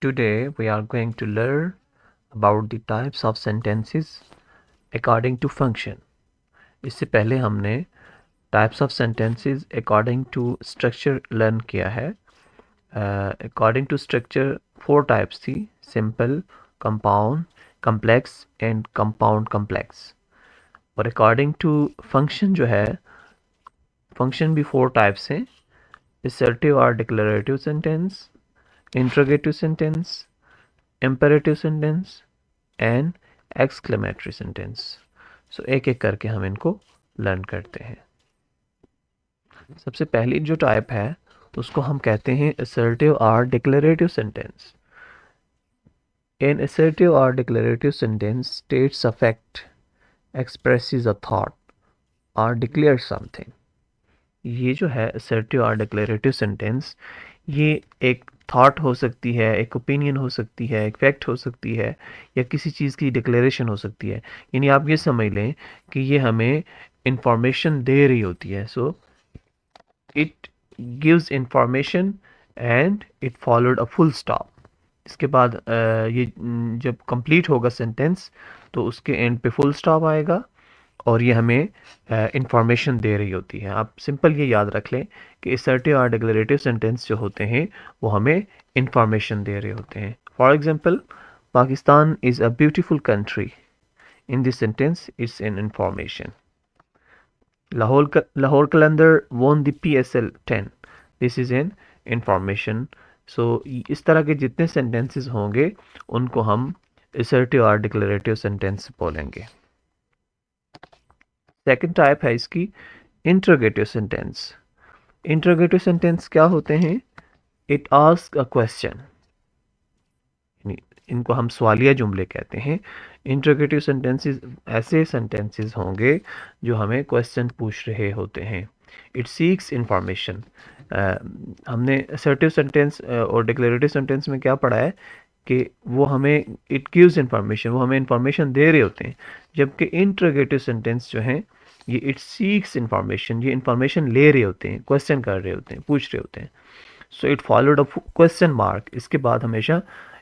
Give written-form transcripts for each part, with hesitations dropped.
Today we are going to learn about the types of sentences according to function. इससे पहले हमने types of sentences according to structure learn किया है. According to structure 4 types थी: simple, compound, complex and compound complex. और according to function जो है, function भी 4 types हैं: assertive or declarative sentence, interrogative sentence, imperative sentence and exclamatory sentence. So एक एक करके हम इनको लर्न करते हैं. सबसे पहली जो टाइप है उसको हम कहते हैं असर्टिव और डिक्लेरेटिव सेंटेंस. एन असर्टिव और declarative sentence states a fact, expresses a thought और डिक्लेयर समथिंग. ये जो है असर्टिव और डिक्लेरेटिव सेंटेंस, ये एक थॉट हो सकती है, एक ओपिनियन हो सकती है, एक फैक्ट हो सकती है, या किसी चीज़ की डिक्लेरेशन हो सकती है. यानी आप ये समझ लें कि ये हमें इंफॉर्मेशन दे रही होती है. So it gives information and it followed a full stop. इसके बाद ये जब कंप्लीट होगा सेंटेंस तो उसके एंड पे फुल स्टॉप आएगा और ये हमें इंफॉर्मेशन दे रही होती है. आप सिंपल ये याद रख लें कि असर्टिव और डिक्लेरेटिव सेंटेंस जो होते हैं वो हमें इंफॉर्मेशन दे रहे होते हैं. For example, Pakistan is a beautiful country. In this sentence it's an information. Lahore Qalandar won the PSL 10. This is an information. So इस तरह के जितने सेंटेंसेस होंगे उनको हम असर्टिव और डिक्लेरेटिव सेंटेंस बोलेंगे. सेकंड टाइप है इसकी इंट्रोगेटिव सेंटेंस. इंट्रोगेटिव सेंटेंस क्या होते हैं? It ask a question. इनको हम सवालिया जुमले कहते हैं. इंट्रोगेटिव सेंटेंसेस ऐसे सेंटेंसेस होंगे जो हमें क्वेश्चन पूछ रहे होते हैं. It seeks information. हमने असर्टिव सेंटेंस और डिक्लेरेटिव सेंटेंस में क्या पढ़ा है कि वो हमें इट गिव्स इंफॉर्मेशन, वो हमें इंफॉर्मेशन दे रहे होते हैं. जबकि इंट्रोगेटिव सेंटेंस जो हैं ये इट सीक्स इंफॉर्मेशन, ये इंफॉर्मेशन ले रहे होते हैं, क्वेश्चन कर रहे होते हैं, पूछ रहे होते हैं. So it followed a question mark. इसके बाद हमेशा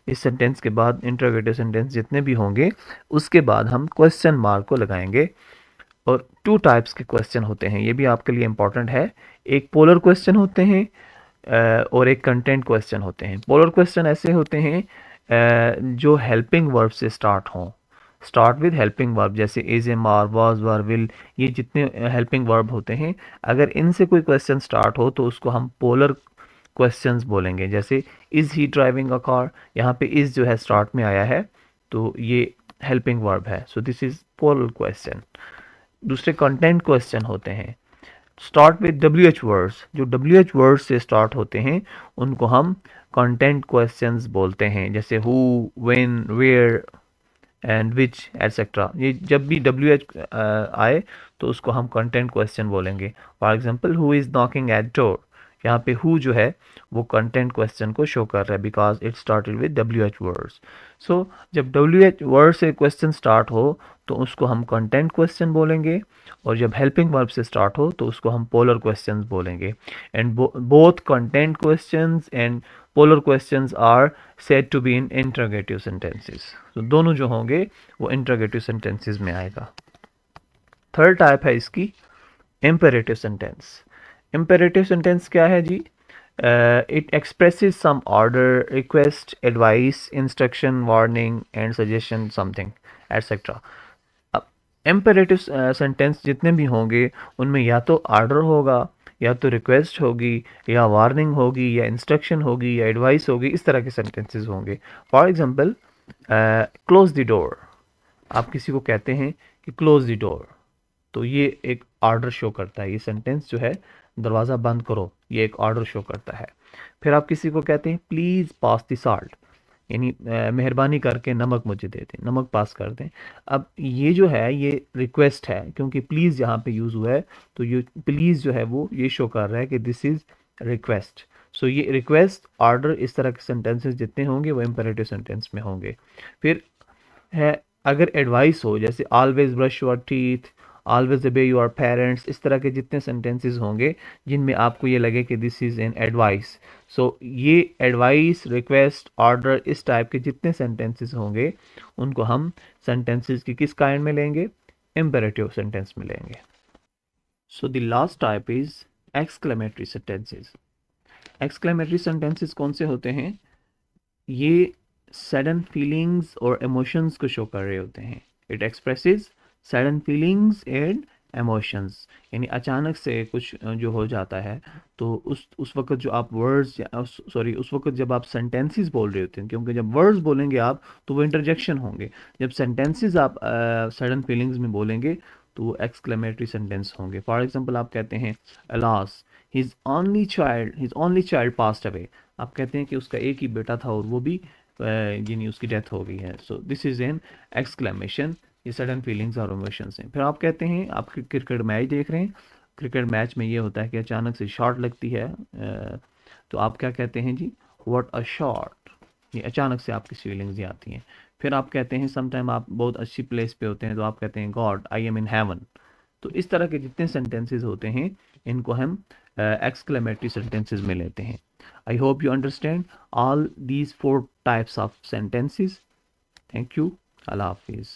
इस सेंटेंस के बाद इंट्रोगेटिव सेंटेंस जितने भी होंगे उसके बाद हम क्वेश्चन मार्क को लगाएंगे. और 2 टाइप्स के क्वेश्चन होते हैं, ये भी आपके लिए इंपॉर्टेंट है. एक पोलर क्वेश्चन होते हैं और एक कंटेंट क्वेश्चन होते हैं. पोलर क्वेश्चन ऐसे होते हैं जो हेल्पिंग वर्ब से स्टार्ट हों. स्टार्ट विद हेल्पिंग वर्ब, जैसे is, am, are, was, were, will. ये जितने हेल्पिंग वर्ब होते हैं, अगर इनसे कोई क्वेश्चन स्टार्ट हो तो उसको हम पोलर क्वेश्चंस बोलेंगे. जैसे is he driving a car, यहाँ पे इज़ जो है स्टार्ट में आया है तो ये हेल्पिंग वर्ब है. So this is polar question. दूसरे कंटेंट क्वेश्चन होते हैं स्टार्ट विद WH वर्ड्स. जो WH वर्ड्स से स्टार्ट होते हैं उनको हम कंटेंट क्वेश्चंस बोलते हैं. जैसे who, when, where and which etcetera. ये जब भी WH आए तो उसको हम कंटेंट क्वेश्चन बोलेंगे. For example, who is knocking at door. यहाँ पे हु जो है वो कंटेंट क्वेश्चन को शो कर रहा है because it started with WH words. So जब WH वर्ड से क्वेश्चन स्टार्ट हो तो उसको हम कंटेंट क्वेश्चन बोलेंगे, और जब हेल्पिंग वर्ब से स्टार्ट हो तो उसको हम पोलर क्वेश्चंस बोलेंगे. And both content questions and polar questions are said to be in interrogative sentences. तो दोनों जो होंगे वो इंट्रोगेटिव सेंटेंसेस में आएगा. थर्ड टाइप है इसकी इम्पेरेटिव सेंटेंस. इम्पेरेटिव सेंटेंस क्या है जी? It expresses some order, request, advice, instruction, warning and suggestion something etcetera. अब इम्पेरेटिव सेंटेंस जितने भी होंगे उनमें या तो ऑर्डर होगा, या तो रिक्वेस्ट होगी, या वार्निंग होगी, या इंस्ट्रक्शन होगी, या एडवाइस होगी. इस तरह के सेंटेंसेस होंगे. For example, close the door. आप किसी को कहते हैं कि क्लोज द डोर, तो ये एक ऑर्डर शो करता है. ये सेंटेंस जो है दरवाज़ा बंद करो, ये एक ऑर्डर शो करता है. फिर आप किसी को कहते हैं प्लीज़ पास द साल्ट, यानी मेहरबानी करके नमक मुझे दे दें, नमक पास कर दें. अब ये जो है ये रिक्वेस्ट है, क्योंकि प्लीज़ यहाँ पे यूज़ हुआ है तो ये प्लीज़ जो है वो ये शो कर रहा है कि दिस इज़ रिक्वेस्ट. सो ये रिक्वेस्ट, ऑर्डर, इस तरह के सेंटेंसेस जितने होंगे वो इम्पेरेटिव सेंटेंस में होंगे. फिर है अगर एडवाइस हो, जैसे always brush your teeth, always ओबे योर पेरेंट्स, इस तरह के जितने सेंटेंसेस होंगे जिनमें आपको ये लगे कि दिस इज़ एन एडवाइस, सो ये एडवाइस, रिक्वेस्ट, ऑर्डर, इस टाइप के जितने सेंटेंसेस होंगे उनको हम सेंटेंसेस की किस काइंड में लेंगे, इम्पेरेटिव सेंटेंस में लेंगे। So the last type is exclamatory sentences. Exclamatory sentences कौन से होते हैं, ये सडन फीलिंग्स और इमोशंस को शो कर रहे होते हैं। It expresses sudden feelings and emotions, यानी अचानक से कुछ जो हो जाता है तो उस वक्त जो आप वर्ड्स, सॉरी उस वक्त जब आप सेंटेंसेस बोल रहे होते हैं, क्योंकि जब वर्ड्स बोलेंगे आप तो वो इंटरजेक्शन होंगे, जब सेंटेंसेस आप सडन फीलिंग्स में बोलेंगे तो वो एक्सक्लेमेटरी सेंटेंस होंगे। फॉर एग्जांपल आप कहते हैं alas his only child passed away, आप कहते हैं कि उसका एक ही बेटा था और वो भी यानी उसकी डेथ हो गई है। So this is an exclamation, ये सडन फीलिंग्स और इमोशंस हैं। फिर आप कहते हैं आप क्रिकेट मैच देख रहे हैं, क्रिकेट मैच में ये होता है कि अचानक से शॉट लगती है, तो आप क्या कहते हैं जी, व्हाट अ शॉट, ये अचानक से आपकी फीलिंग्स ये आती हैं। फिर आप कहते हैं समटाइम आप बहुत अच्छी प्लेस पे होते हैं तो आप कहते हैं God I am in heaven. तो इस तरह के जितने सेंटेंसेस होते हैं इनको हम एक्सक्लेमेटरी सेंटेंसेस में लेते हैं। I hope you understand all these 4 types of sentences. Thank you. Allah Hafiz.